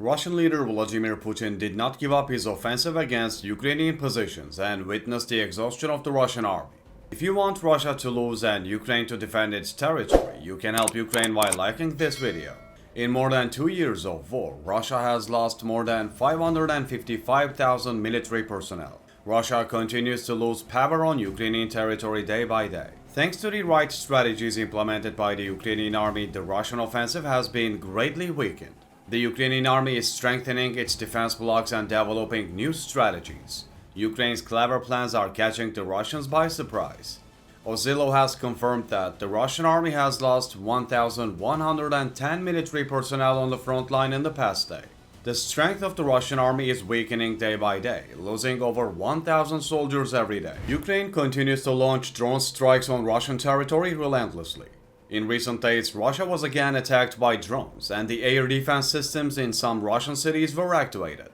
Russian leader Vladimir Putin did not give up his offensive against Ukrainian positions and witnessed the exhaustion of the Russian army. If you want Russia to lose and Ukraine to defend its territory, you can help Ukraine by liking this video. In more than 2 years of war, Russia has lost more than 555,000 military personnel. Russia continues to lose power on Ukrainian territory day by day. Thanks to the right strategies implemented by the Ukrainian army, the Russian offensive has been greatly weakened. The Ukrainian army is strengthening its defense blocks and developing new strategies. Ukraine's clever plans are catching the Russians by surprise. Ozilo has confirmed that the Russian army has lost 1,110 military personnel on the front line in the past day. The strength of the Russian army is weakening day by day, losing over 1,000 soldiers every day. Ukraine continues to launch drone strikes on Russian territory relentlessly. In recent days, Russia was again attacked by drones, and the air defense systems in some Russian cities were activated.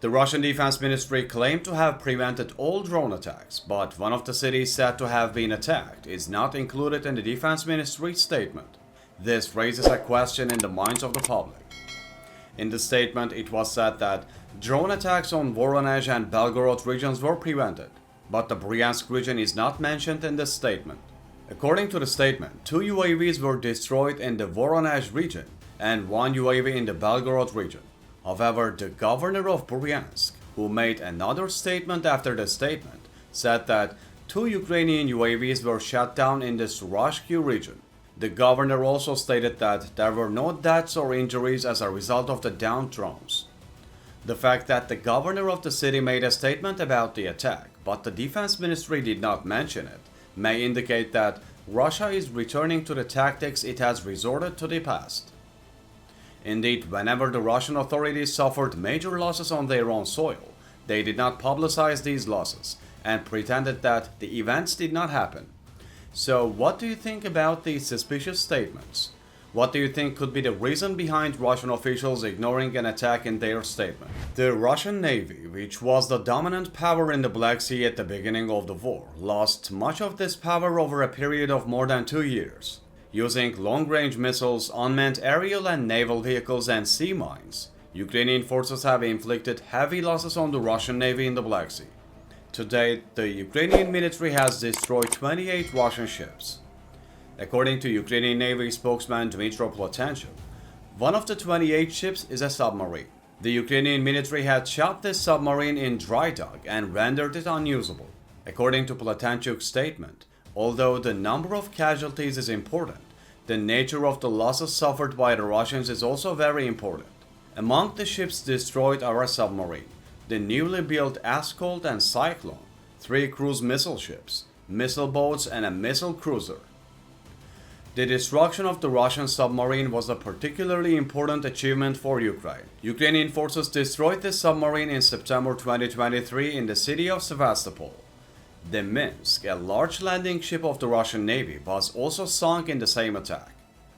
The Russian Defense Ministry claimed to have prevented all drone attacks, but one of the cities said to have been attacked is not included in the Defense Ministry's statement. This raises a question in the minds of the public. In the statement, it was said that drone attacks on Voronezh and Belgorod regions were prevented, but the Bryansk region is not mentioned in the statement. According to the statement, 2 UAVs were destroyed in the Voronezh region and 1 UAV in the Belgorod region. However, the governor of Bryansk, who made another statement after the statement, said that 2 Ukrainian UAVs were shot down in the Surashky region. The governor also stated that there were no deaths or injuries as a result of the downed drones. The fact that the governor of the city made a statement about the attack, but the defense ministry did not mention it, may indicate that Russia is returning to the tactics it has resorted to the past. Indeed, whenever the Russian authorities suffered major losses on their own soil, they did not publicize these losses and pretended that the events did not happen. So, what do you think about these suspicious statements? What do you think could be the reason behind Russian officials ignoring an attack in their statement? The Russian Navy, which was the dominant power in the Black Sea at the beginning of the war, lost much of this power over a period of more than 2 years. Using long-range missiles, unmanned aerial and naval vehicles, and sea mines, Ukrainian forces have inflicted heavy losses on the Russian Navy in the Black Sea. To date, the Ukrainian military has destroyed 28 Russian ships. According to Ukrainian Navy spokesman Dmytro Platenchuk, one of the 28 ships is a submarine. The Ukrainian military had shot this submarine in dry dock and rendered it unusable. According to Platenchuk's statement, although the number of casualties is important, the nature of the losses suffered by the Russians is also very important. Among the ships destroyed are a submarine, the newly built Assault and Cyclone, 3 cruise missile ships, missile boats, and a missile cruiser. The destruction of the Russian submarine was a particularly important achievement for Ukraine. Ukrainian forces destroyed this submarine in September 2023 in the city of Sevastopol. The Minsk, a large landing ship of the Russian Navy, was also sunk in the same attack.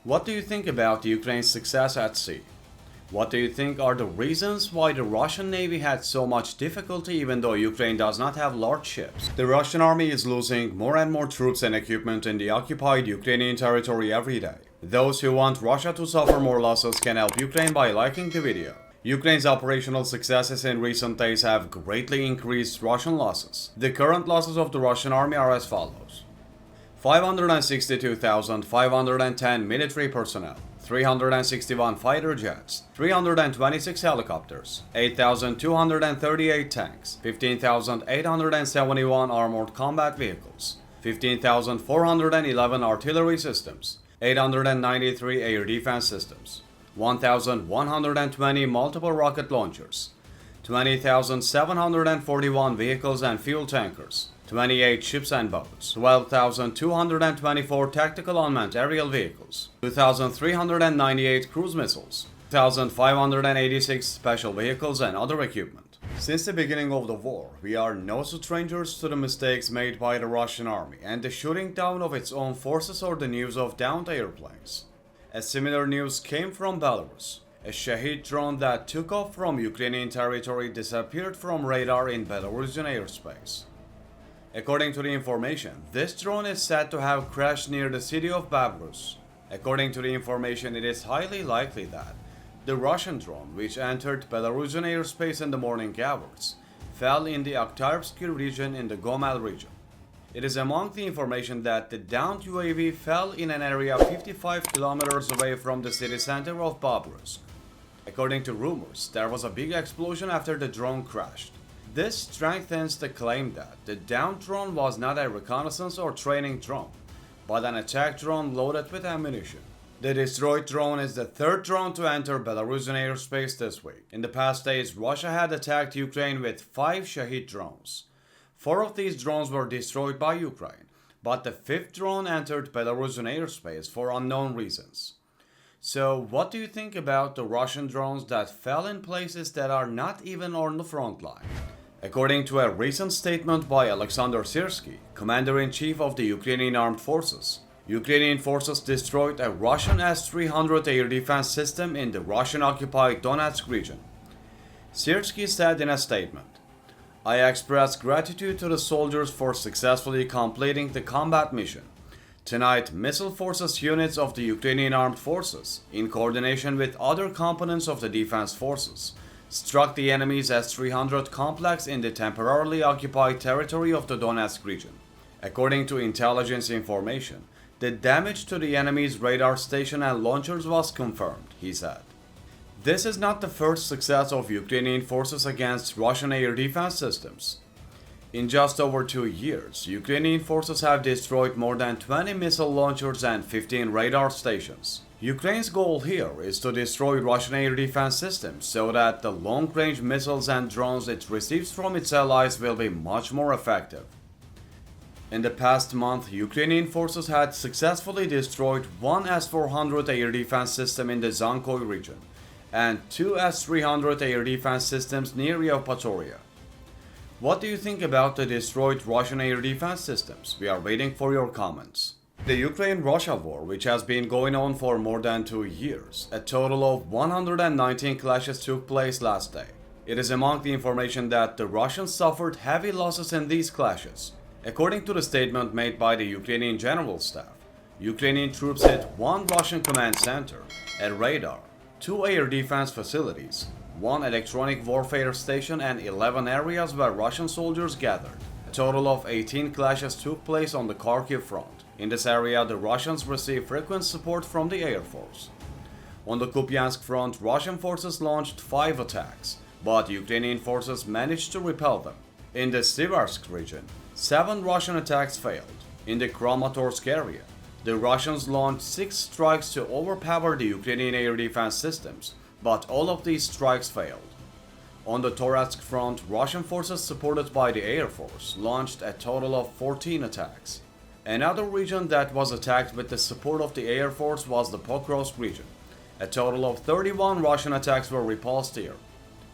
What do you think about Ukraine's success at sea? What do you think are the reasons why the Russian Navy had so much difficulty even though Ukraine does not have large ships? The Russian army is losing more and more troops and equipment in the occupied Ukrainian territory every day. Those who want Russia to suffer more losses can help Ukraine by liking the video. Ukraine's operational successes in recent days have greatly increased Russian losses. The current losses of the Russian army are as follows: 562,510 military personnel, 361 fighter jets, 326 helicopters, 8,238 tanks, 15,871 armored combat vehicles, 15,411 artillery systems, 893 air defense systems, 1,120 multiple rocket launchers, 20,741 vehicles and fuel tankers, 28 ships and boats, 12,224 tactical unmanned aerial vehicles, 2,398 cruise missiles, 2,586 special vehicles and other equipment. Since the beginning of the war, we are no strangers to the mistakes made by the Russian army and the shooting down of its own forces or the news of downed airplanes. A similar news came from Belarus. A Shahid drone that took off from Ukrainian territory disappeared from radar in Belarusian airspace. According to the information, this drone is said to have crashed near the city of Belarus. According to the information, it is highly likely that The Russian drone, which entered Belarusian airspace in the morning hours, fell in the Akhtarsky region in the Gomel region. It is among the information that the downed UAV fell in an area 55 kilometers away from the city center of Belarus. According to rumors, there was a big explosion after the drone crashed. This strengthens the claim that the downed drone was not a reconnaissance or training drone, but an attack drone loaded with ammunition. The destroyed drone is the third drone to enter Belarusian airspace this week. In the past days, Russia had attacked Ukraine with 5 Shahid drones. 4 of these drones were destroyed by Ukraine, but the 5th drone entered Belarusian airspace for unknown reasons. So, what do you think about the Russian drones that fell in places that are not even on the front line? According to a recent statement by Alexander Syrsky, Commander-in-Chief of the Ukrainian Armed Forces, Ukrainian forces destroyed a Russian S-300 air defense system in the Russian-occupied Donetsk region. Syrsky said in a statement, "I express gratitude to the soldiers for successfully completing the combat mission. Tonight, missile forces units of the Ukrainian Armed Forces, in coordination with other components of the defense forces, struck the enemy's S-300 complex in the temporarily occupied territory of the Donetsk region. According to intelligence information, the damage to the enemy's radar station and launchers was confirmed," he said. This is not the first success of Ukrainian forces against Russian air defense systems. In just over 2 years, Ukrainian forces have destroyed more than 20 missile launchers and 15 radar stations. Ukraine's goal here is to destroy Russian air defense systems so that the long-range missiles and drones it receives from its allies will be much more effective. In the past month, Ukrainian forces had successfully destroyed 1 S-400 air defense system in the Zankoy region and 2 S-300 air defense systems near Yevpatoria. What do you think about the destroyed Russian air defense systems? We are waiting for your comments. The Ukraine-Russia war, which has been going on for more than 2 years, a total of 119 clashes took place last day. It is among the information that the Russians suffered heavy losses in these clashes. According to the statement made by the Ukrainian General Staff, Ukrainian troops hit 1 Russian command center, a radar, 2 air defense facilities, 1 electronic warfare station and 11 areas where Russian soldiers gathered. A total of 18 clashes took place on the Kharkiv front. In this area, the Russians received frequent support from the Air Force. On the Kupiansk front, Russian forces launched 5 attacks, but Ukrainian forces managed to repel them. In the Siversk region, 7 Russian attacks failed. In the Kramatorsk area, the Russians launched 6 strikes to overpower the Ukrainian air defense systems, but all of these strikes failed. On the Toretsk front, Russian forces supported by the Air Force launched a total of 14 attacks. Another region that was attacked with the support of the Air Force was the Pokrovsk region. A total of 31 Russian attacks were repulsed here.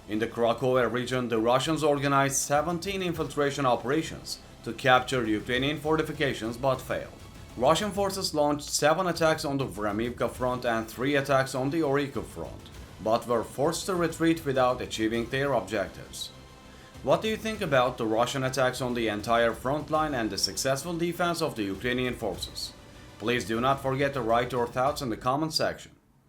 In the Krakow region, the Russians organized 17 infiltration operations to capture Ukrainian fortifications but failed. Russian forces launched 7 attacks on the Vremivka front and 3 attacks on the Orikov front, but were forced to retreat without achieving their objectives. What do you think about the Russian attacks on the entire front line and the successful defense of the Ukrainian forces? Please do not forget to write your thoughts in the comment section.